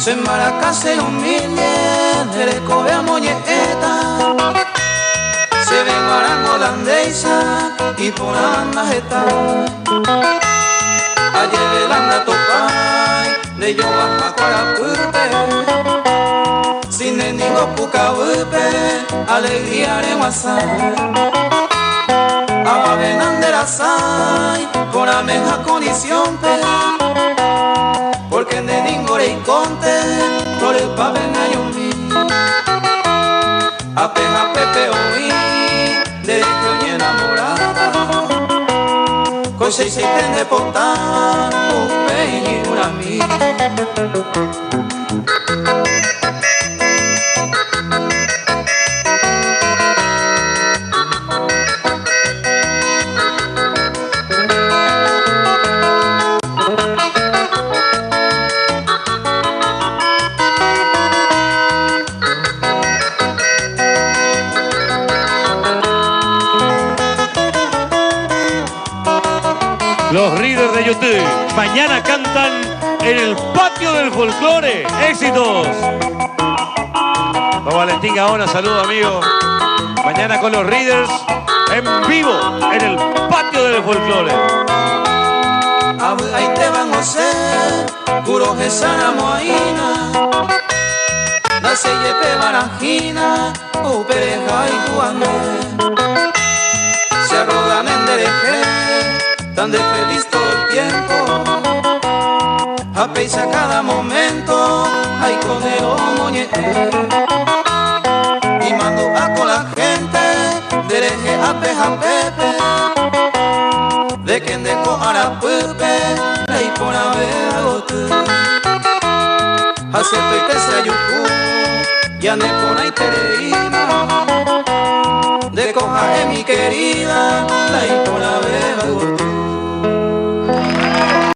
Se maracase humilde, de cobea moñeta. Se ve guaran holandesa y por anda jeta. Ayer el anda topai, de yo baja para purpe. Sin ningún puca upe, alegría de WhatsApp. Agua venandera sai, por ameja condición pe. Porque de ningore y conte, por el paven hay un mi. Apeja pepe oí, de que mi enamorada. Cosa y se intende potar, upe y una mi. Los Riders de YouTube mañana cantan en el patio del folclore. ¡Éxitos! Don Valentín Gaona, saludo amigo. Mañana con los Riders en vivo en el patio del folclore. Ahí te van a ser, puro que sana moaina. La selle pe barajina, upereja y cuande. Se arrogan en dereje, tan de feliz todo el tiempo. Apeisa cada momento, ay coneo moñe. Y mando a con la gente, dereje apeja pepe. De quien dejo ara pupe, ley por haber agotu. Acepto y te se ayuku, ya ne por ahí te reína. De coja mi querida, ley por